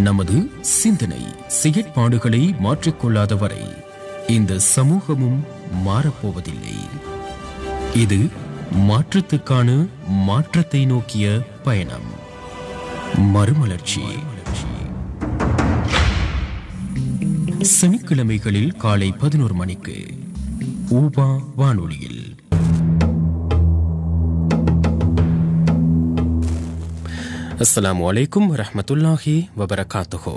நமது சிந்தனை செயற்பாடுகளை மாற்றிக்கொள்ளாதவரை இந்த சமூகமும் மாறப்போவதில்லை. இது மாற்றத்துக்கான மாற்றத்தை நோக்கிய பயணம். மறுமலர்ச்சி. சனிக்கிழமைகளில் காலை 11 மணிக்கு ஊபா வானொலியில். அஸ்ஸலாமு அலைக்கும் வரஹ்மத்துல்லாஹி வபரகாத்துஹு.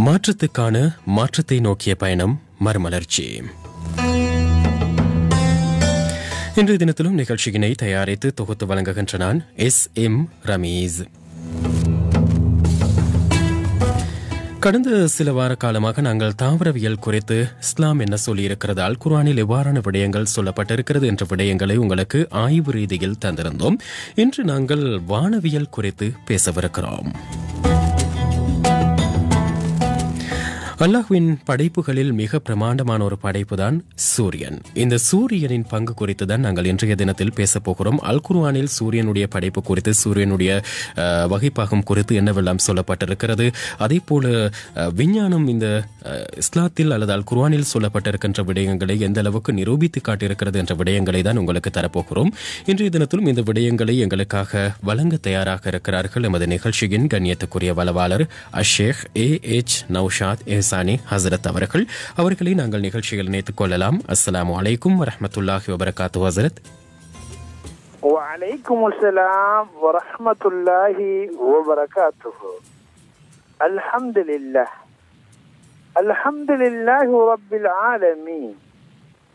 மாற்றத்துக்கான மாற்றத்தை நோக்கிய பயணம் மறுமலர்ச்சி. இன்றைய தினத்திலும் நிகழ்ச்சியினை தயாரித்து தொகுத்து வழங்குகின்ற நான் எஸ்.எம். ரமீஸ். கடந்த சில வார காலமாக நாங்கள் தாவரவியல் குறித்து இஸ்லாம் என்ன சொல்லியிருக்கிறதால் குர்ஆனில் எவ்வாறான விடயங்கள் சொல்லப்பட்டிருக்கிறது என்ற விடயங்களை உங்களுக்கு ஆய்வு ரீதியில் தந்திருந்தோம். இன்று நாங்கள் வானவியல் குறித்து பேசவிருக்கிறோம். அல்லாஹ்வின் படைப்புகளில் மிக பிரமாண்டமான ஒரு படைப்பு தான் சூரியன். இந்த சூரியனின் பங்கு குறித்து தான் நாங்கள் இன்றைய தினத்தில் பேசப் போகிறோம். அல் குர்ஆனில் சூரியனுடைய படைப்பு குறித்து, சூரியனுடைய வகைப்பாகம் குறித்து என்னவெல்லாம் சொல்லப்பட்டிருக்கிறது, அதே போல விஞ்ஞானம் இந்த இஸ்லாத்தில் அல்லது அல் குர்ஆனில் சொல்லப்பட்டிருக்கின்ற விடயங்களை எந்த அளவுக்கு நிரூபித்து காட்டியிருக்கிறது என்ற விடயங்களை தான் உங்களுக்கு தரப்போகிறோம். இன்றைய தினத்திலும் இந்த விடயங்களை எங்களுக்காக வழங்க தயாராக இருக்கிறார்கள் எமது நிகழ்ச்சியின் கண்ணியத்துக்குரிய வளவாளர் அஷேக் A.H. நௌஷாத் சானி ஹசரத் அவர்களை நாங்கள் நிகழ்ச்சிகள் இணைத்துக் கொள்ளலாம். அஸ்ஸலாமு அலைக்கும் வரஹ்மத்துல்லாஹி வபரகாத்துஹு ஹசரத். வலைக்கும் அஸ்ஸலாம் வரஹ்மத்துல்லாஹி வபரகாத்துஹு. அல்ஹம்துலில்லாஹ் அல்ஹம்துலில்லாஹி ரப்பில் ஆலமீன்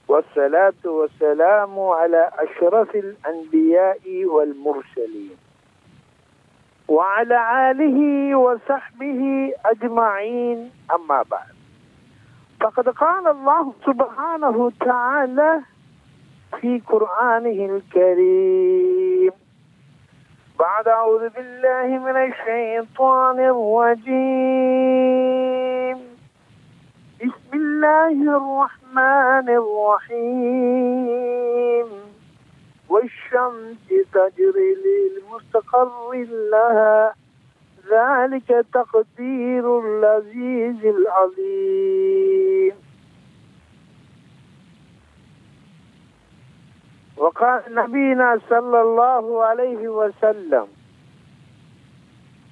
வஸ்ஸலாத்து வஸ்ஸலாமு அலா அஷ்ரஃபில் அன்பியாஇ வல் முர்ஸலீன் وعلى آله وصحبه أجمعين. أما بعد، فقد قال الله سبحانه وتعالى في قرآنه الكريم بعد أعوذ بالله من الشيطان الرجيم بسم الله الرحمن الرحيم والشمس تجري لمستقر لها ذلك تقدير العزيز العليم. وقال نبينا صلى الله عليه وسلم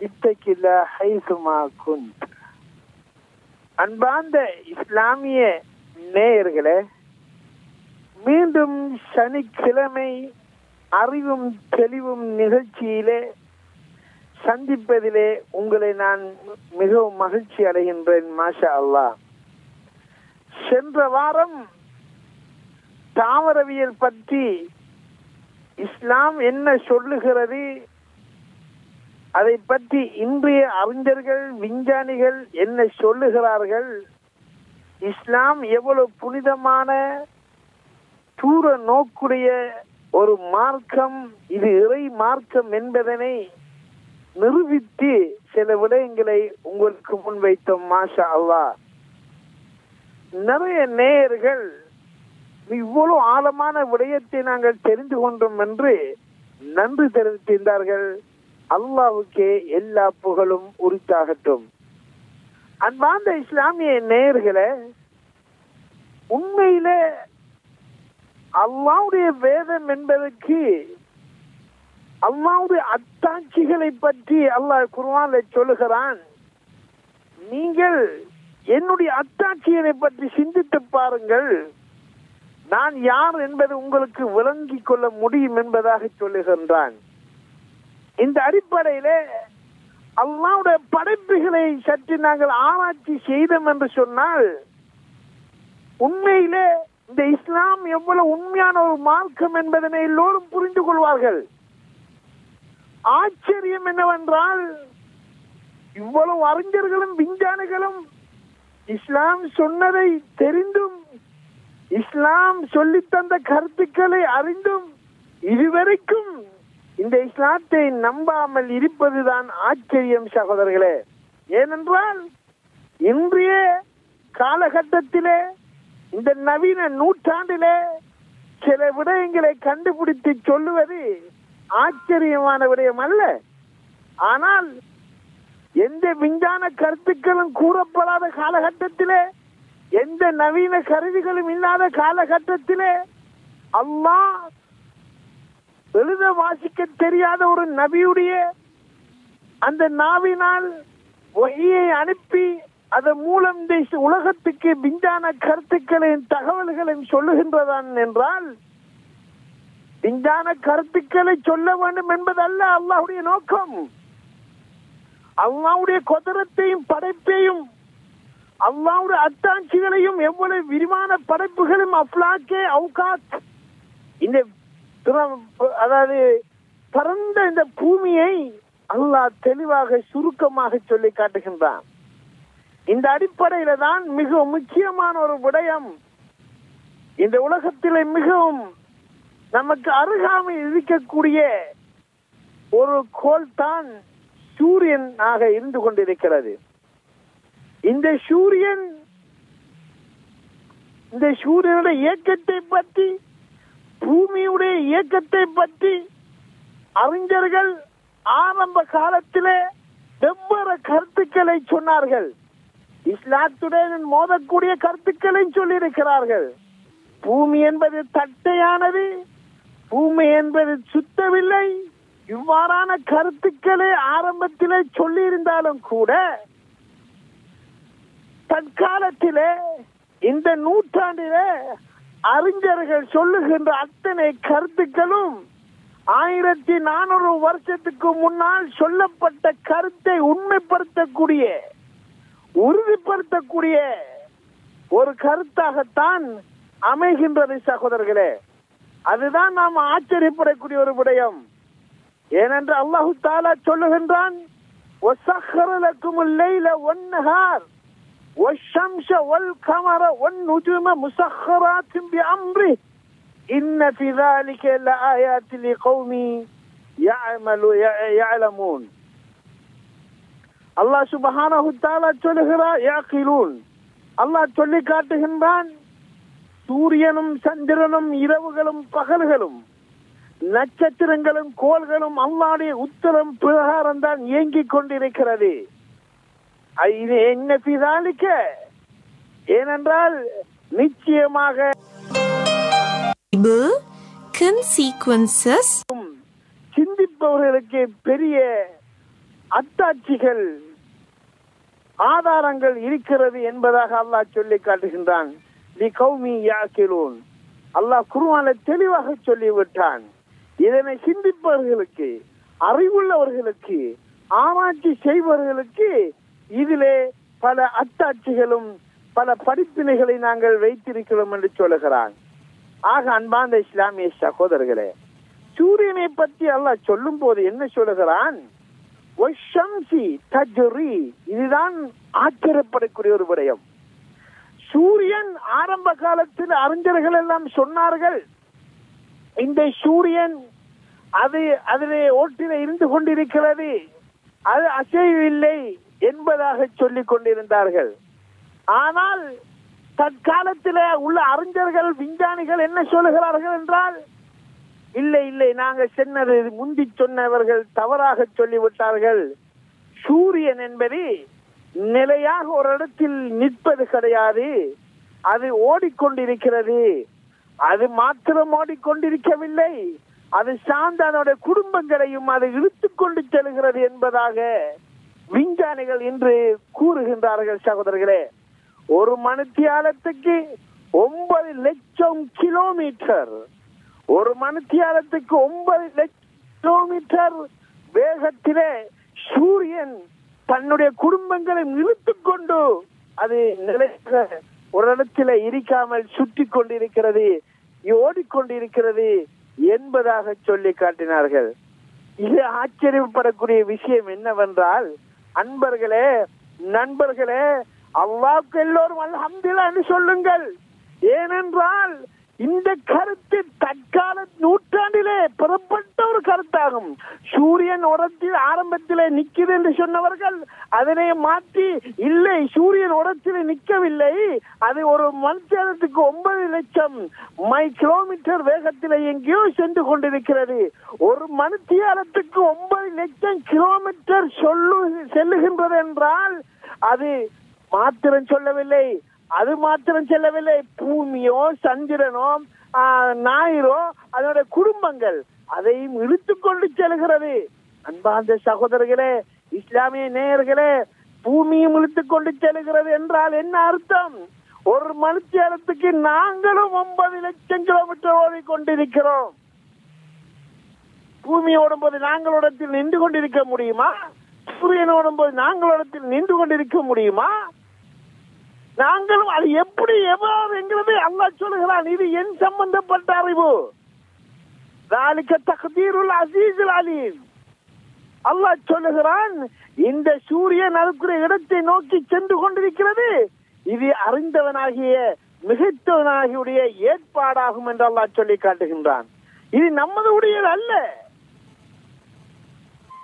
اتق الله حيثما كنت. அன்பார்ந்த இஸ்லாமிய நேயர்களே, மீண்டும் சனிக்கிழமை அறிவும் தெளிவும் நிகழ்ச்சியிலே சந்திப்பதிலே உங்களை நான் மிகவும் மகிழ்ச்சி அடைகின்றேன். மாஷா அல்லாஹ். சென்ற வாரம் தாவரவியல் பற்றி இஸ்லாம் என்ன சொல்லுகிறது, அதை பற்றி இன்றைய அறிஞர்கள் விஞ்ஞானிகள் என்ன சொல்லுகிறார்கள், இஸ்லாம் எவ்வளவு புனிதமான தூர நோக்குடைய ஒரு மார்க்கம், இது இறை மார்க்கம் என்பதனை நிரூபித்து சில விடயங்களை உங்களுக்கு முன்வைத்தோம். மாஷா அல்லாஹ். நிறைய நேயர்கள் இவ்வளவு ஆழமான விடயத்தை நாங்கள் தெரிந்து கொண்டோம் என்று நன்றி தெரிவித்திருந்தார்கள். அல்லாஹ்வுக்கே எல்லா புகழும் உரித்தாகட்டும். அன்பார்ந்த இஸ்லாமிய நேயர்களே, உண்மையிலே அல்லாஹ்வுடைய வேதம் என்பதற்கு அல்லாஹ்வுடைய அத்தாட்சிகளை பற்றி அல்லாஹ் குர்ஆனிலே சொல்லுகிறான். நீங்கள் என்னுடைய அத்தாட்சிகளை பற்றி சிந்தித்து பாருங்கள், நான் யார் என்பது உங்களுக்கு விளங்கிக் கொள்ள முடியும் என்பதாக சொல்லுகின்றான். இந்த அடிப்படையிலே அல்லாஹ்வுடைய படைப்புகளை சற்று நாங்கள் ஆராய்ச்சி செய்தோம் என்று சொன்னால், உண்மையிலே இந்த இஸ்லாம் எவ்வளவு உண்மையான ஒரு மார்க்கம் என்பதனை எல்லோரும் புரிந்து கொள்வார்கள். ஆச்சரியம் என்னவென்றால், இவ்வளவு அறிஞர்களும் விஞ்ஞானிகளும் இஸ்லாம் சொன்னதை தெரிந்தும் இஸ்லாம் சொல்லித்தந்த கருத்துக்களை அறிந்தும் இதுவரைக்கும் இந்த இஸ்லாத்தை நம்பாமல் இருப்பதுதான் ஆச்சரியம் சகோதரர்களே. ஏனென்றால் இன்றைய காலகட்டத்திலே இந்த நவீன நூற்றாண்டிலே சில விடயங்களை கண்டுபிடித்து சொல்லுவது ஆச்சரியமான விடயம் அல்ல. ஆனால் எந்த விஞ்ஞான கருத்துக்களும் கூறப்படாத காலகட்டத்திலே, எந்த நவீன கருவிகளும் இல்லாத காலகட்டத்திலே அல்லாஹ் எழுத வாசிக்க தெரியாத ஒரு நபியுடைய அந்த நாவினால் வஹியை அனுப்பி அதன் மூலம் இந்த உலகத்துக்கு விஞ்ஞான கருத்துக்களையும் தகவல்களையும் சொல்லுகின்றதான் என்றால், விஞ்ஞான கருத்துக்களை சொல்ல வேண்டும் என்பதல்ல அல்லாஹ்வுடைய நோக்கம். அல்லாஹ்வுடைய குதிரத்தையும் படைப்பையும் அல்லாஹ்வுடைய அத்தாட்சிகளையும் எவ்வளவு விரிவான படைப்புகளும் அஃப்லாக்கே அவுகாத் இந்த அதாவது பரந்த இந்த பூமியை அல்லாஹ் தெளிவாக சுருக்கமாக சொல்லி காட்டுகின்றான். இந்த அடிப்படையில தான் மிக முக்கியமான ஒரு விடயம், இந்த உலகத்திலே மிகவும் நமக்கு அருகாமையில் இருக்கக்கூடிய ஒரு கோள் தான் சூரியன் ஆக இருந்து கொண்டிருக்கிறது. இந்த சூரியனுடைய இயக்கத்தை பற்றி, பூமியுடைய இயக்கத்தை பற்றி அறிஞர்கள் ஆரம்ப காலத்திலே வெவ்வேறு கருத்துக்களை சொன்னார்கள். இஸ்லாத்துடன் மோதக்கூடிய கருத்துக்களை சொல்லியிருக்கிறார்கள். பூமி என்பது தட்டையானது, பூமி என்பது சுத்தவில்லை, இவ்வாறான கருத்துக்களை ஆரம்பத்திலே சொல்லி இருந்தாலும் கூட தற்காலத்திலே இந்த நூற்றாண்டிலே அறிஞர்கள் சொல்லுகின்ற அத்தனை கருத்துக்களும் 1400 வருஷத்துக்கு முன்னால் சொல்லப்பட்ட கருத்தை உண்மைப்படுத்தக்கூடிய, உறுதிப்படுத்தக்கூடிய ஒரு கருத்தாகத்தான் அமைகின்றது சகோதரர்களே. அதுதான் நாம் ஆச்சரியப்படக்கூடிய ஒரு விடயம். ஏனென்று அல்லாஹு தஆலா சொல்லுகின்றான், وَسَخَّرَ لَكُمُ اللَّيْلَ وَالنَّهَارَ وَالشَّمْسَ وَالْقَمَرَ وَالنُّجُومَ مُسَخَّرَاتٍ بِأَمْرِهِ إِنَّ فِي ذَلِكَ لَآيَاتٍ لِقَوْمٍ يَعْلَمُونَ. அல்லாஹ் சுப்ஹானஹு வ தஆலா சொல்லுகிறார், யாகிலூன். அல்லாஹ் சொல்லி காட்டுகின்றான், சூரியனும் சந்திரனும் இரவுகளும் பகல்களும் நட்சத்திரங்களும் கோள்களும் அல்லாஹ்வுடைய உத்தரவு பிரகாரம் தான் இயங்கிக் கொண்டிருக்கிறது. இது என்ன பிதாலிக்க, ஏனென்றால் நிச்சயமாக சிந்திப்பவர்களுக்கு பெரிய அத்தாட்சிகள், ஆதாரங்கள் இருக்கிறது என்பதாக அல்லாஹ் சொல்லி காட்டுகின்றான். அல்லாஹ் குர்ஆனிலே தெளிவாக சொல்லிவிட்டான். இதனை சிந்திப்பவர்களுக்கு, அறிவுள்ளவர்களுக்கு, ஆராய்ச்சி செய்பவர்களுக்கு இதிலே பல அத்தாட்சிகளும் பல படிப்பினைகளை நாங்கள் வைத்திருக்கிறோம் என்று சொல்லுகிறான். ஆக அன்பார்ந்த இஸ்லாமிய சகோதரர்களே, சூரியனை பற்றி அல்லாஹ் சொல்லும் போது என்ன சொல்லுகிறான்? இதுதான் ஆச்சரியப்படக்கூடிய ஒரு விடயம். சூரியன் ஆரம்ப காலத்தில் அறிஞர்கள் எல்லாம் சொன்னார்கள், இந்த சூரியன் அதிலே ஓட்டில இருந்து கொண்டிருக்கிறது, அது அசைவில்லை என்பதாக சொல்லிக் கொண்டிருந்தார்கள். ஆனால் தற்காலத்தில் உள்ள அறிஞர்கள், விஞ்ஞானிகள் என்ன சொல்லுகிறார்கள் என்றால், இல்லை இல்லை, நாங்கள் சொன்னது முந்தி சொன்னவர்கள் தவறாக சொல்லிவிட்டார்கள். சூரியன் என்பது நிலையாக ஒரு இடத்தில் நிற்பது கிடையாது, அது ஓடிக்கொண்டிருக்கிறது. அது மாத்திரம் ஓடிக்கொண்டிருக்கவில்லை, அது சார்ந்த அதனுடைய குடும்பங்களையும் அது இழுத்துக் கொண்டு செல்கிறது என்பதாக விஞ்ஞானிகள் இன்று கூறுகின்றார்கள். சகோதரர்களே, ஒரு மணித்தியாலத்துக்கு 9 லட்சம் கிலோமீட்டர், ஒரு மணித்தியாலத்துக்கு 9 லட்சம் கிலோமீட்டர் வேகத்திலே சூரியன் தன்னுடைய குடும்பங்களை இழுத்துக் கொண்டு அது நிலையாக ஒரு இடத்துல இருக்காமல் சுற்றி கொண்டிருக்கிறது, ஓடிக்கொண்டிருக்கிறது என்பதாக சொல்லி காட்டினார்கள். இது ஆச்சரியப்படக்கூடிய விஷயம் என்னவென்றால், அன்பர்களே, நண்பர்களே, அல்லாஹ்வுக்கு எல்லோரும் அல்ஹம்துலில்லாஹ் என்று சொல்லுங்கள். ஏனென்றால் இந்த கருத்து தற்கால நூற்றாண்டிலே பெறப்பட்ட ஒரு கருத்தாகும். சூரியன் உரத்தில் ஆரம்பத்திலே நிற்கிறது என்று சொன்னவர்கள் அதனை மாற்றி இல்லை, சூரியன் உரத்தில் நிற்கவில்லை, அது ஒரு மணிநேரத்துக்கு 9 லட்சம் கிலோமீட்டர் வேகத்தில் எங்கேயோ சென்று கொண்டிருக்கிறது. ஒரு மணிநேரத்துக்கு 9 லட்சம் கிலோமீட்டர் செல்லுகின்றது என்றால் அது மாத்திரம் சொல்லவில்லை, அது மாத்திரம் செல்லவில்லை, பூமியோ சந்திரனோ ஞாயிறோ அதோட குடும்பங்கள் அதையும் இழுத்துக்கொண்டு செல்கிறது. அன்பார்ந்த சகோதரர்களே, இஸ்லாமிய நேயர்களே, பூமியும் இழுத்துக்கொண்டு செல்கிறது என்றால் என்ன அர்த்தம்? ஒரு மணிநேரத்துக்கு நாங்களும் 9 லட்சம் கிலோமீட்டர் ஓடிக்கொண்டிருக்கிறோம். பூமி ஓடும்போது நாங்களோடத்தில் நின்று கொண்டிருக்க முடியுமா? சூரியன் ஓடும்போது நாங்களோடத்தில் நின்று கொண்டிருக்க முடியுமா? நாங்களும் அது எப்படி எவ்வாறு என்கிறது அல்லாஹ் சொல்லுகிறான். இது என் சம்பந்தப்பட்ட அறிவு. தக்தீருல் அஸீஸுல் அலீம். அல்லாஹ் சொல்லுகிறான், இந்த சூரியன் அதுக்குரிய இடத்தை நோக்கி சென்று கொண்டிருக்கிறது, இது அறிந்தவனாகிய மிகைத்தவனாகிய ஏற்பாடாகும் என்று அல்லாஹ் சொல்லி காட்டுகின்றான். இது நமது உடையது அல்ல,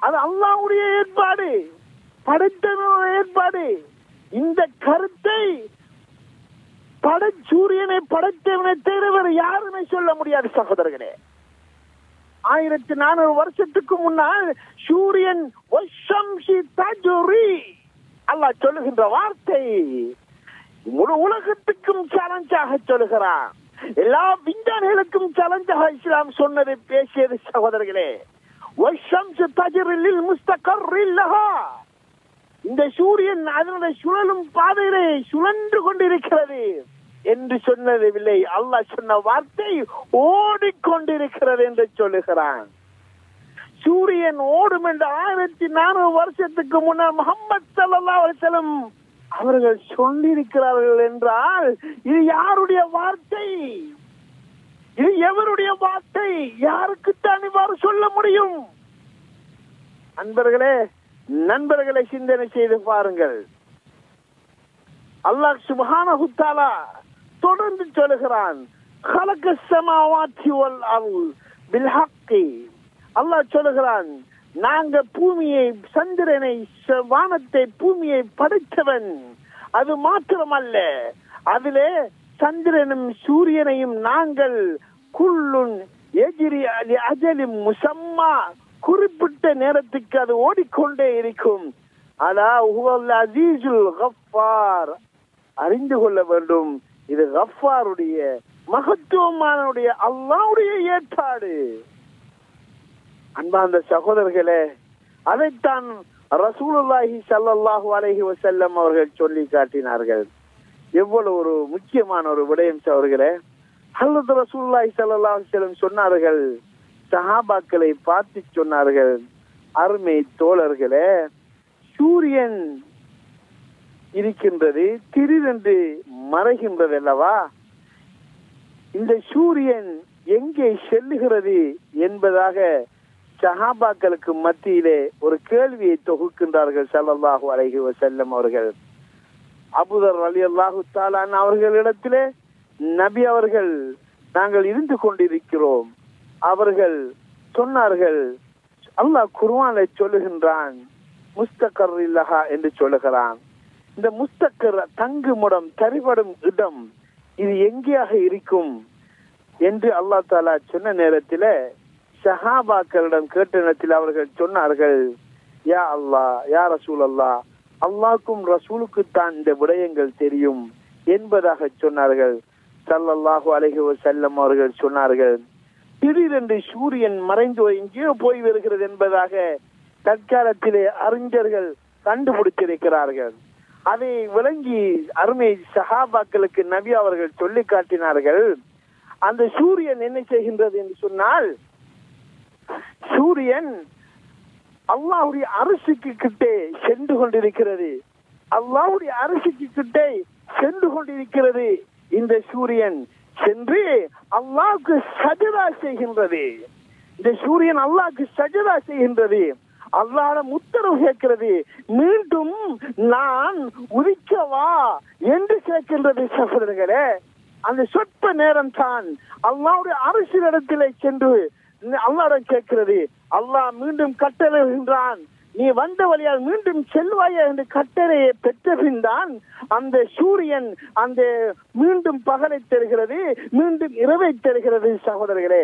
அது அல்லாஹ்வுடைய ஏற்பாடு, படைத்தவனுடைய ஏற்பாடு. இந்த கருத்தை சூரியனை படைத்தவனை தவிர யாருமே சொல்ல முடியாது சகோதரர்களே. 1400 வருஷத்துக்கு முன்னால் சூரியன் அல்லாஹ் சொல்லுகின்ற வார்த்தை முழு உலகத்துக்கும் சேலஞ்சாக சொல்லுகிறான். எல்லா விஞ்ஞானிகளுக்கும் சேலஞ்சாக இஸ்லாம் சொன்னதை பேசியது சகோதரர்களே. இந்த சூரியன் அதனுடைய சுழலும் பாதையிலே சுழன்று கொண்டிருக்கிறது என்று சொன்னதில்லை. அல்லாஹ் சொன்ன வார்த்தை ஓடிக்கொண்டிருக்கிறது என்று சொல்லுகிறான். சூரியன் ஓடும் என்று 1400 வருஷத்துக்கு முன்னால் முஹம்மது ஸல்லல்லாஹு அலைஹி வஸல்லம் அவர்கள் சொல்லியிருக்கிறார்கள் என்றால் இது யாருடைய வார்த்தை? இது எவருடைய வார்த்தை? யாருக்குத்தான் இவ்வாறு சொல்ல முடியும்? அன்பர்களே, நண்பர்களை சிந்தனை செய்து பாருங்கள். அல்லாஹ் சுப்ஹானஹு தஆலா தொடர்ந்து சொல்லுகிறான், "خلقஸ் ஸமாவாத்தி வல் அர்ض பில்ஹக்கி." அல்லாஹ் சொல்லுகிறான், நாங்க பூமியை, சந்திரனை, வானத்தை, பூமியை படைத்தவன். அது மாத்திரமல்ல, அதிலே சந்திரனும் சூரியனையும் நாங்கள் குல்லுன் எஜ்ரி அலி அஜலின் முஸம்மா, குறிப்பிட்ட நேரத்துக்கு அது ஓடிக்கொண்டே இருக்கும். அலா ஹுவல் அஸீஸுல் கஃபார். அறிந்து கொள்ள வேண்டும், இது கஃபாருடைய மகத்துவமானவுடைய அல்லாஹ்வுடைய ஏற்பாடு. அன்பார்ந்த சகோதரர்களே, அதைத்தான் ரசூலுல்லாஹி ஸல்லல்லாஹு அலைஹி வஸல்லம் அவர்கள் சொல்லி காட்டினார்கள். எவ்வளவு ஒரு முக்கியமான ஒரு விடயம் அவர்களே. ஹல்ரத் ரசூலுல்லாஹி ஸல்லல்லாஹு அலைஹி வஸல்லம் சொன்னார்கள், சஹாபாக்களை பார்த்து சொன்னார்கள், அருமை தோழர்களே, சூரியன் இருக்கின்றது, திடீரென்று மறைகின்றது அல்லவா? இந்த சூரியன் எங்கே செல்லுகிறது என்பதாக சஹாபாக்களுக்கு மத்தியிலே ஒரு கேள்வியை தொகுக்கின்றார்கள் ஸல்லல்லாஹு அலைஹி வஸல்லம் அவர்கள். அபூதர் ரலியல்லாஹு தஆலா அவர்களிடத்திலே நபி அவர்கள், நாங்கள் இருந்து கொண்டிருக்கிறோம். அவர்கள் சொன்னார்கள், அல்லாஹ் குர்ஆனிலே சொல்லுகின்றான், முஸ்தகர்ரில்லஹா என்று சொல்லுகிறான். இந்த முஸ்தகர் தங்குமிடம், தரிபடும் இடம், இது எங்கேயாக இருக்கும் என்று அல்லாஹ் தஆலா சொன்ன நேரத்தில் சஹாபாக்களிடம் கேட்ட நேரத்தில் அவர்கள் சொன்னார்கள், யா அல்லாஹ், யா ரசூல் அல்லாஹ், அல்லாஹ்க்கும் ரசூலுக்குத்தான் இந்த விடயங்கள் தெரியும் என்பதாக சொன்னார்கள். ஸல்லல்லாஹு அலைஹி வஸல்லம் அவர்கள் சொன்னார்கள், திடீரென்று சூரியன் மறைந்து எங்கேயோ போய் வருகிறது என்பதாக தற்காலத்திலே அறிஞர்கள் கண்டுபிடித்திருக்கிறார்கள். அதை விளங்கி அருமை சஹாபாக்களுக்கு நபி அவர்கள் சொல்லி காட்டினார்கள். அந்த சூரியன் என்ன செய்கின்றது என்று சொன்னால், சூரியன் அல்லாஹ்வுடைய அரிசிக்கு கிட்டே சென்று கொண்டிருக்கிறது. அல்லாஹ்வுடைய அரிசிக்கு கிட்டே சென்று கொண்டிருக்கிறது. இந்த சூரியன் சென்று அல்லாஹ்வுக்கு சஜதா செய்கின்றது. இந்த சூரியன் அல்லாஹ்வுக்கு சஜதா செய்கின்றது. அல்லாஹ்விடம் உத்தரவு கேட்கிறது, மீண்டும் நான் உதிக்கவா என்று கேட்கின்றது சகோதரர்களே. அந்த சொற்ப நேரம் தான் அல்லாஹ்வுடைய அரசியலிடத்திலே சென்று அல்லாஹ்விடம் கேட்கிறது. அல்லாஹ் மீண்டும் கட்டளைகின்றான், நீ வந்த வழியால் மீண்டும் செல்வாயா என்று கட்டளையை பெற்ற பின் தான் அந்த சூரியன் அந்த மீண்டும் பகலை தருகிறது, மீண்டும் இரவை தருகிறது சகோதரர்களே.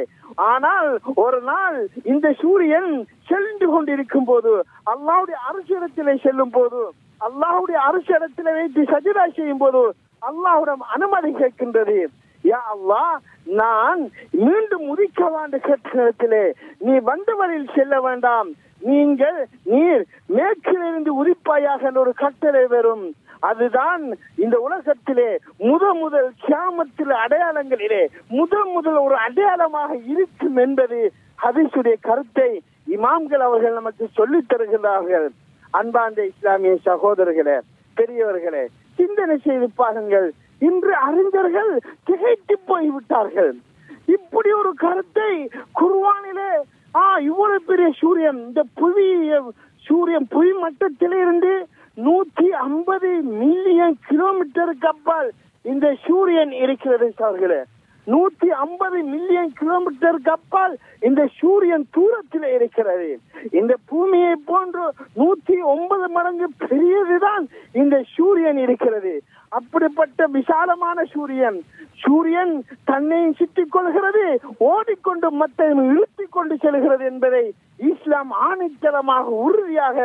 ஆனால் ஒரு நாள் இந்த சூரியன் சென்று கொண்டிருக்கும் போது, அல்லாஹ்வுடைய அரசியலத்திலே செல்லும் போது, அல்லாஹ்வுடைய அரசியலத்திலே வைத்து சஜிதா செய்யும் போது அல்லாஹ்விடம் அனுமதி கேட்கின்றது. யா அல்லாஹ், நான் மீண்டும் உதிக்கவாண்டு கேட்ட நேரத்திலே நீ வந்த வழியில் செல்ல வேண்டாம், நீர் மேற்கிலிருந்து உதிப்பாயாக என்ற ஒரு கட்டளை வரும். அதுதான் இந்த உலகத்திலே முதல் கியாமத்தில் அடையாளங்களிலே முதல் ஒரு அடையாளமாக இருக்கும் என்பது ஹதீஸுடைய கருத்தை இமாம்கள் அவர்கள் நமக்கு சொல்லித் தருகிறார்கள். அன்பார்ந்த இஸ்லாமிய சகோதரர்களே, பெரியவர்களே, சிந்தனை செய்து பாருங்கள். இன்று அறிஞர்கள் திகைத்து போய்விட்டார்கள். இப்படி ஒரு கருத்தை குர்ஆனிலே இவ்வளவு பெரிய சூரியன், இந்த புவி மட்டத்திலிருந்து 150 மில்லியன் கிலோமீட்டருக்கு அப்பால் இந்த சூரியன் இருக்கிறது சார்களே. 150 மில்லியன் கிலோமீட்டருக்கு அப்பால் இந்த சூரியன் தூரத்தில் இருக்கிறது. இந்த பூமியை போன்று 109 மடங்கு பெரியதுதான் இந்த சூரியன் இருக்கிறது. அப்படிப்பட்ட விசாலமான சூரியன் தன்னை சுற்றிக் கொள்கிறது, ஓடிக்கொண்டு மற்றையும் இழுத்துக் கொண்டு செல்கிறது என்பதை இஸ்லாம் ஆணித்தரமாக உறுதியாக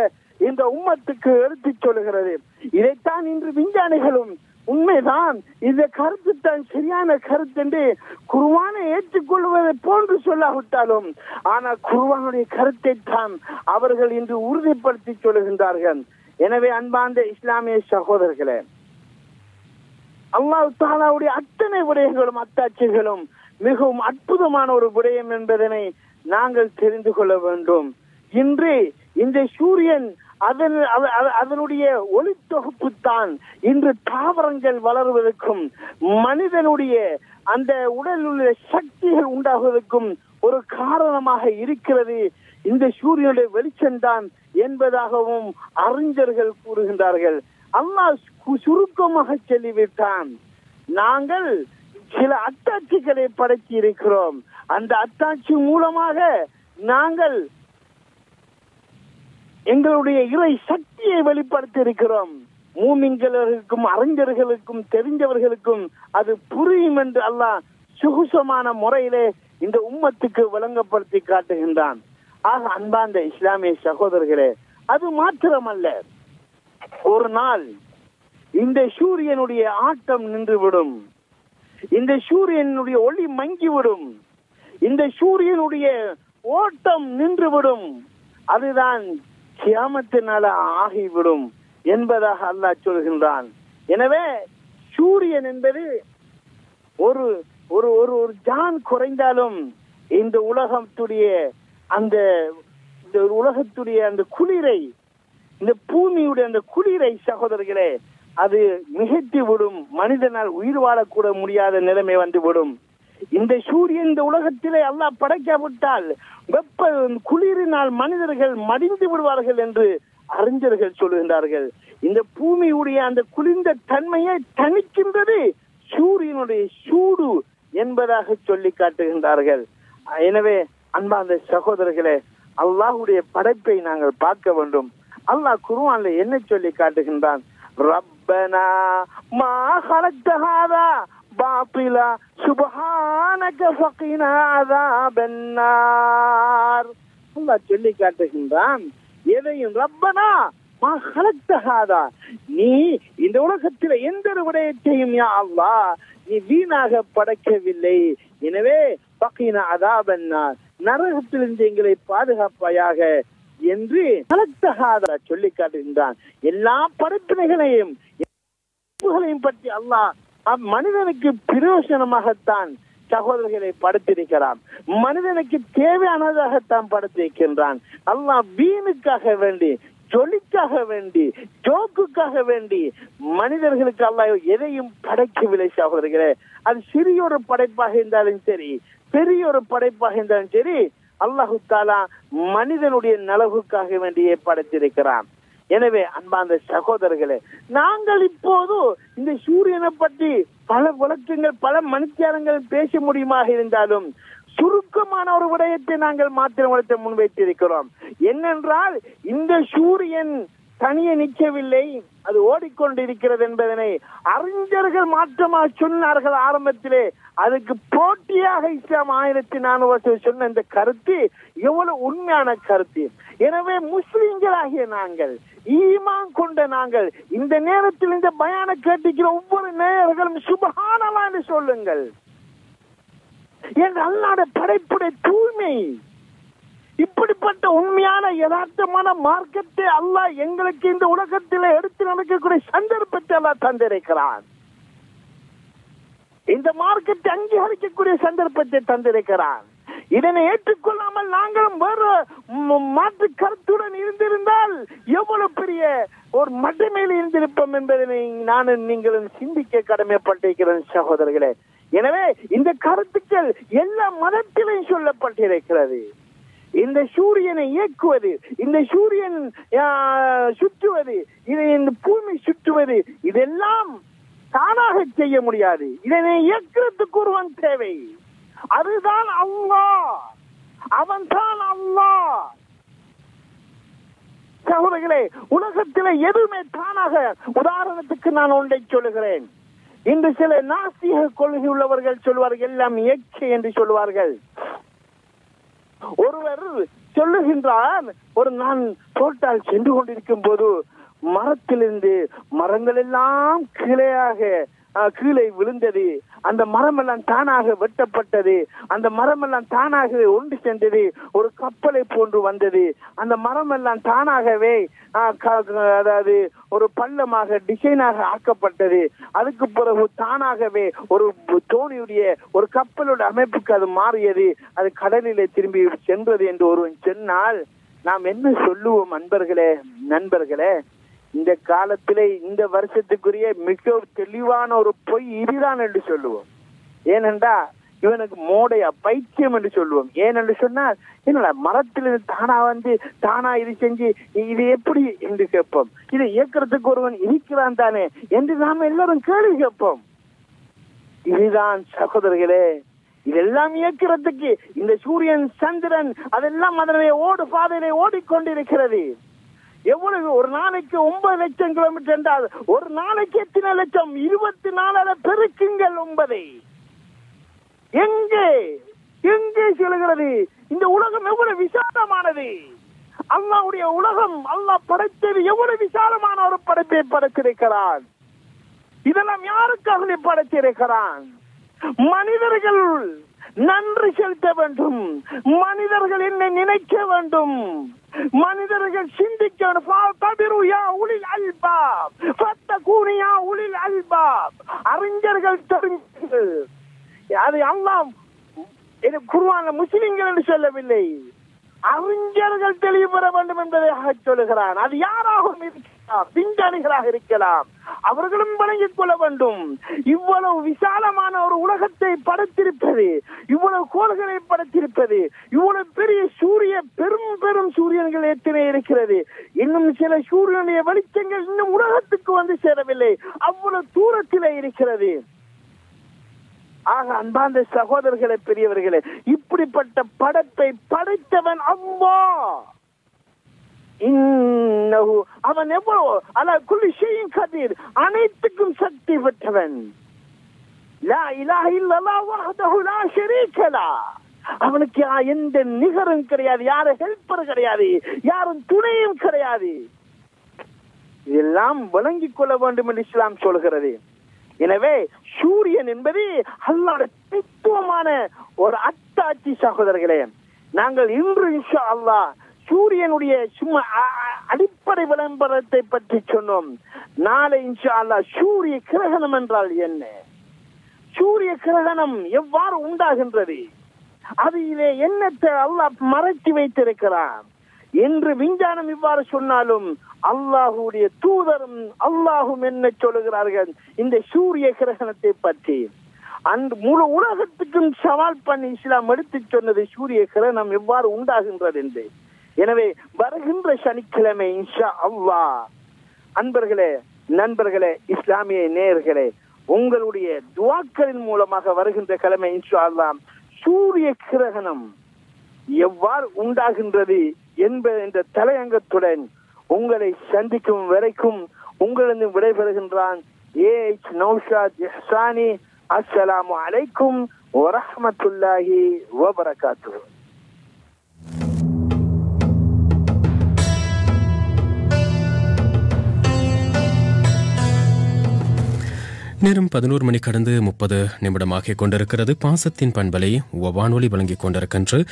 இந்த உம்மத்துக்கு எடுத்துச் சொல்கிறது. இதைத்தான் இன்று விஞ்ஞானிகளும் உண்மைதான், இந்த கருத்து தான் சரியான கருத்து என்று குர்ஆனை ஏற்றுக்கொள்வதை போன்று சொல்லாவிட்டாலும், ஆனால் குர்ஆனுடைய கருத்தை தான் அவர்கள் இன்று உறுதிப்படுத்தி சொல்லுகின்றார்கள். எனவே அன்பார்ந்த இஸ்லாமிய சகோதரர்களே, அல்லாஹ் தஆலாவுடைய அத்தனை விடயங்களும் அத்தாட்சிகளும் மிகவும் அற்புதமான ஒரு விடயம் என்பதனை நாங்கள் தெரிந்து கொள்ள வேண்டும். இன்று இந்த சூரியன் அதனுடைய ஒளி தொகுப்பு தான் இன்று தாவரங்கள் வளர்வதற்கும் மனிதனுடைய அந்த உடலில் உள்ள சக்திகள் உண்டாகுவதற்கும் ஒரு காரணமாக இருக்கிறது. இந்த சூரியனுடைய வெளிச்சம்தான் என்பதாகவும் அறிஞர்கள் கூறுகின்றார்கள். அல்லாஹ் சுருக்கமாக சொல்லிவிட்டான், நாங்கள் சில அத்தாட்சிகளை படைத்து இருக்கிறோம், அந்த அத்தாட்சி மூலமாக நாங்கள் எங்களுடைய இறை சக்தியை வெளிப்படுத்தி இருக்கிறோம். மூமின்களுக்கும் அறிஞர்களுக்கும் தெரிஞ்சவர்களுக்கும் அது புரியும் என்று அல்லாஹ் சுகுசமான முறையிலே இந்த உம்மத்துக்கு விளங்கப்படுத்தி காட்டுகின்றான். ஆக அன்பார்ந்த இஸ்லாமிய சகோதரர்களே, அது மாத்திரமல்ல, ஒரு நாள் இந்த சூரியனுடைய ஆட்டம் நின்றுவிடும், இந்த சூரியனுடைய ஒளி மங்கிவிடும், இந்த சூரியனுடைய ஓட்டம் நின்றுவிடும், அதுதான் கியாமத்தினால ஆகிவிடும் என்பதாக அல்லாஹ் சொல்கின்றான். எனவே சூரியன் என்பது ஒரு ஒரு ஒரு ஜான் குறைந்தாலும் இந்த உலகத்துடைய அந்த குளிரை, இந்த பூமியுடைய அந்த குளிரை சகோதரர்களே, அது மிகைத்து விடும். மனிதனால் உயிர் வாழக்கூட முடியாத நிலைமை வந்துவிடும். இந்த சூரியன் இந்த உலகத்திலே அல்லாஹ் படைக்காவிட்டால் வெப்ப குளிரினால் மனிதர்கள் மடிந்து விடுவார்கள் என்று அறிஞர்கள் சொல்லுகின்றார்கள். இந்த பூமியுடைய அந்த குளிர்ந்த தன்மையை தணிக்கின்றது சூரியனுடைய சூடு என்பதாக சொல்லி காட்டுகின்றார்கள். எனவே அன்பார்ந்த சகோதரர்களே, அல்லாஹ்வுடைய படைப்பை நாங்கள் பார்க்க வேண்டும். அல்லாஹ் குர்ஆன்ல என்ன சொல்லி காட்டுகின்றான்? ரப்பனா மா خلقت هذا باطلا سبحانك فقنا عذاب النار. அல்லாஹ் சொல்லி காட்டுகின்றான், எதையும் ரப்பனா மா خلقت هذا, நீ இந்த உலகத்தில் எந்த ஒரு விடயத்தையும் யா அல்லாஹ் நீ வீணாக படைக்கவில்லை. எனவே ஃபகினா عذاب النار, நரகத்திலிருந்து எங்களை பாதுகாப்பாயாக என்று சொல்லி காட்டுகின்றான். எல்லா படைப்பினைகளையும் பற்றி அல்லாஹ் மனிதனுக்கு பிரயோசனமாகத்தான் சகோதரர்களை படைத்திருக்கிறான். மனிதனுக்கு தேவையானதாகத்தான் படைத்திருக்கின்றான். அல்லாஹ் வீணுக்காக வேண்டி, ஜொலிக்காக வேண்டி, ஜோக்குக்காக வேண்டி மனிதர்களுக்கு அல்லாஹ் எதையும் படைக்கவில்லை சகோதரர்களே. அது சிறிய ஒரு படைப்பாக இருந்தாலும் சரி, பெரிய ஒரு படைப்பாக இருந்தாலும் சரி, அல்லாஹு தஆலா மனிதனுடைய நலவுக்காக வேண்டியே படைத்திருக்கிறான். எனவே அன்பார்ந்த சகோதரர்களே, நாங்கள் இப்போது இந்த சூரியனை பற்றி பல விளக்கங்கள் பல மணித்தியாலங்கள் பேச முடியுமாக இருந்தாலும் சுருக்கமான ஒரு விடயத்தை நாங்கள் மாத்திரம் முன்வைத்திருக்கிறோம். என்னென்றால், இந்த சூரியன் தனியே நிற்கவில்லை, அது ஓடிக்கொண்டிருக்கிறது என்பதனை அறிஞர்கள் மாற்றமாக சொன்னார்கள். ஆரம்பத்திலே அதுக்கு போட்டியாக இஸ்லாம் 1400 சொன்ன இந்த கருத்து எவ்வளவு உண்மையான கருத்து. எனவே முஸ்லிம்களாகிய நாங்கள், ஈமான் கொண்ட நாங்கள், இந்த நேரத்தில் இந்த பயான கேட்டிருக்கிற ஒவ்வொரு நேயர்களும் சுப்ஹானல்லாஹ் என்று சொல்லுங்கள். என் அல்லாஹ்வுடைய படைப்புடைய தூய்மை, இப்படிப்பட்ட உண்மையான யதார்த்தமான மார்க்கத்தை அல்லாஹ் எங்களுக்கு இந்த உலகத்தில் எடுத்து நடக்கக்கூடிய சந்தர்ப்பத்தை அல்லாஹ் தந்திருக்கிறான். இந்த மார்க்கத்தை அங்கீகரிக்கக்கூடிய சந்தர்ப்பத்தை தந்திருக்கிறான். இதனை ஏற்றுக்கொள்ளாமல் நாங்களும் வேறு மாற்று கருத்துடன் இருந்திருந்தால் எவ்வளவு பெரிய ஒரு மட்டமையில் இருந்திருப்போம் என்பதனை நானும் நீங்களும் சிந்திக்க கடமைப்பட்டிருக்கிறேன் சகோதரர்களே. எனவே இந்த கருத்துக்கள் எல்லா மதத்திலும் சொல்லப்பட்டிருக்கிறது. இந்த சூரியனை இயக்குவது, இந்த சூரியன் சுற்றுவது, இந்த பூமி சுற்றுவது, இதெல்லாம் தானாக செய்ய முடியாது. இதனை இயக்கிறதுக்கு ஒருவன் தேவை. அதுதான் அல்லாஹ், அவன் தான் அல்லாஹ். சகோதரர்களே, உலகத்திலே எதுவுமே தானாக, உதாரணத்துக்கு நான் ஒன்றை சொல்லுகிறேன். இன்று சில நாஸ்திக கொள்கை உள்ளவர்கள் சொல்வார்கள் எல்லாம் இயற்கை என்று சொல்வார்கள். ஒருவர் சொல்லுகின்றார், ஒரு நான் தோட்டால் சென்று கொண்டிருக்கும் போது மரத்திலிருந்து மரங்கள் எல்லாம் கீழே விழுந்தது, அந்த மரம் எல்லாம் தானாக வெட்டப்பட்டது, அந்த மரம் எல்லாம் தானாக ஒன்று சென்றது, ஒரு கப்பலை போன்று வந்தது, அந்த மரம் எல்லாம் தானாகவே அதாவது ஒரு பள்ளமாக டிசைனாக ஆக்கப்பட்டது, அதுக்கு பிறகு தானாகவே ஒரு தோணியுடைய ஒரு கப்பலுடைய அமைப்புக்கு அது மாறியது, அது கடலிலே திரும்பி சென்றது என்று ஒருவன் சொன்னால் நாம் என்ன சொல்லுவோம்? நண்பர்களே, இந்த காலத்திலே இந்த வருஷத்துக்குரிய மிக தெளிவான ஒரு பொய் இதுதான் என்று சொல்லுவோம். ஏனென்றா இவனுக்கு மோடையா பைத்தியம் என்று சொல்லுவோம். ஏனென்று சொன்னால், என்னடா மரத்திலிருந்து தானா இது செஞ்சு இது எப்படி என்று கேட்போம். இதை இயக்கிறதுக்கு ஒருவன் இருக்கிறான் தானே என்று நாம் எல்லாரும் கேள்வி கேட்போம். இதுதான் சகோதரர்களே, இதெல்லாம் இயக்கிறதுக்கு இந்த சூரியன் சந்திரன் அதெல்லாம் அதனுடைய பாதையிலே ஓடிக்கொண்டிருக்கிறது. எவ்வளவு ஒரு நாளைக்கு 9 லட்சம் கிலோமீட்டர் என்றால் ஒரு நாளைக்கு எத்தனை லட்சம்? 24 பெருக்குங்கள் 9. எங்கே செல்கிறது? இந்த உலகம் எவ்வளவு விசாலமானது! அல்லாஹ்வுடைய உலகம், அல்லாஹ் படைத்தது எவ்வளவு விசாலமான ஒரு படைப்பை படைத்திருக்கிறான். இதெல்லாம் யாருக்காக படைத்திருக்கிறான்? மனிதர்கள் நன்றி செலுத்த வேண்டும், மனிதர்கள் என்னை நினைக்க வேண்டும், மனிதர்கள் சிந்திக்க அறிஞர்கள் தெரிஞ்சுங்கள். அது அல்லாஹ் குர்ஆன்ல முஸ்லிம்கள் என்று சொல்லவில்லை, அறிஞர்கள் தெளிவு பெற வேண்டும் என்பதாக சொல்லுகிறான். அது யாராகவும் இருக்கலாம், விஞ்ஞானிகளாக இருக்கலாம், அவர்களும் வழங்கிக் கொள்ள வேண்டும். இவ்வளவு விசாலமான ஒரு உலகத்தை படைத்திருப்பது, இவ்வளவு கோள்களை படைத்திருப்பது, இவ்வளவு பெரிய பெரும் சூரியன்கள் எத்தனை இருக்கிறது. இன்னும் சில சூரியனுடைய வெளிச்சங்கள் இன்னும் உலகத்துக்கு வந்து சேரவில்லை, அவ்வளவு தூரத்திலே இருக்கிறது. ஆக அன்பார்ந்த சகோதரர்களே, பெரியவர்களே, இப்படிப்பட்ட படைப்பை படைத்தவன் அல்லாஹ். அவன் எவ்வளவு அலா குல்லி ஷைஇன் கதீர், அனைத்துக்கும் சக்தி பெற்றவன். லா இலாஹ இல்லல்லாஹ் வஹ்தஹு லா ஷரீக லஹ். அவனுக்கு எந்த நிகரும் கிடையாது, யாரும் ஹெல்ப்பர் கிடையாது, யாரும் துணையும் கிடையாது. இதெல்லாம் விளங்கிக் கொள்ள வேண்டும் என்று இஸ்லாம் சொல்கிறது. எனவே சூரியன் என்பது அல்லாஹ்வுடைய தத்துவமான ஒரு அத்தாட்சி. சகோதரர்களே, நாங்கள் இன்று இன்ஷா அல்லாஹ் சூரியனுடைய சும்மா அடிப்படை விளம்பரத்தை பற்றி சொன்னோம். நாளை இன்ஷா அல்லாஹ் சூரிய கிரகணம் என்றால் என்ன, சூரிய கிரகணம் எவ்வாறு உண்டாகின்றது, அதிலே என்னத்தை அல்லாஹ் மறைத்து வைத்திருக்கிறான் என்று விஞ்ஞானம் இவ்வாறு சொன்னாலும் அல்லாஹுடைய தூதரும் அல்லாஹும் என்ன சொல்லுகிறார்கள் இந்த சூரிய கிரகணத்தை பற்றி? அந்த முழு உலகத்துக்கும் சவால் பண்ணி இஸ்லாம் எடுத்து சொன்னது சூரிய கிரகணம் எவ்வாறு உண்டாகின்றது என்று. எனவே வருகின்ற சனிக்கிழமை இன்ஷா அல்லாஹ் அன்பர்களே, நண்பர்களே, இஸ்லாமிய நேயர்களே, உங்களுடைய துஆக்களின் மூலமாக வருகின்ற கிழமை இன்ஷா அல்லாஹ் சூரிய கிரகணம் எவ்வாறு உண்டாகின்றது என்ற தலையங்கத்துடன் உங்களை சந்திக்கும் வரைக்கும் உங்களிடம் விடைபெறுகின்றான் ஏஎச் நௌஷாத் இஹ்சானி. அஸ்ஸலாமு அலைக்கும் வரஹ்மத்துல்லாஹி வபரகாத்துஹு. நேரம் 11 மணி கடந்து 30 நிமிடமாகிக் கொண்டிருக்கிறது. பாசத்தின் பண்பலை வானொலி வழங்கிக் கொண்டிருக்கின்ற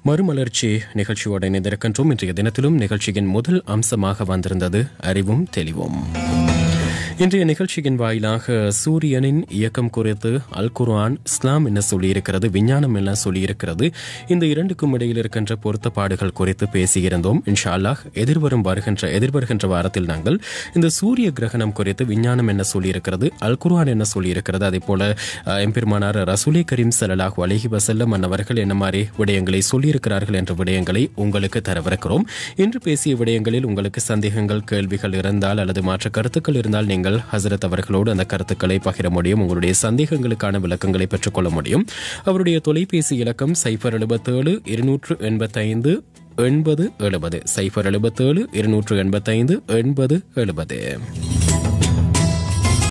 மறுமலர்ச்சி நிகழ்ச்சியோடு இணைந்திருக்கின்றோம். இன்றைய தினத்திலும் நிகழ்ச்சியின் முதல் அம்சமாக வந்திருந்தது அறிவும் தெளிவும். இன்றைய நிகழ்ச்சியின் வாயிலாக சூரியனின் இயக்கம் குறித்து அல் குர்ஆன், இஸ்லாம் என்ன சொல்லியிருக்கிறது, விஞ்ஞானம் என்ன சொல்லியிருக்கிறது, இந்த இரண்டுக்கும் இடையில் இருக்கின்ற பொருத்தப்பாடுகள் குறித்து பேசியிருந்தோம். இன்ஷா அல்லாஹ் எதிர்வருகின்ற வாரத்தில் நாங்கள் இந்த சூரிய கிரகணம் குறித்து விஞ்ஞானம் என்ன சொல்லியிருக்கிறது, அல் குர்ஆன் என்ன சொல்லியிருக்கிறது, அதே போல எம்பெருமானார் ரசூலே கரீம் ஸல்லல்லாஹு அலைஹி வஸல்லம் அன்னவர்கள் என்ன மாதிரி விடயங்களை சொல்லியிருக்கிறார்கள் என்ற விடயங்களை உங்களுக்கு தரவிருக்கிறோம். இன்று பேசிய விடயங்களில் உங்களுக்கு சந்தேகங்கள், கேள்விகள் இருந்தால் அல்லது மாற்ற கருத்துக்கள் இருந்தால் நீங்கள் ஹசரத் அவர்களோடு அந்த கருத்துக்களை பகிர முடியும். உங்களுடைய சந்தேகங்களுக்கான விளக்கங்களை பெற்றுக்கொள்ள முடியும். அவருடைய தொலைபேசி இலக்கம் 077 285 8070 077 285 8070.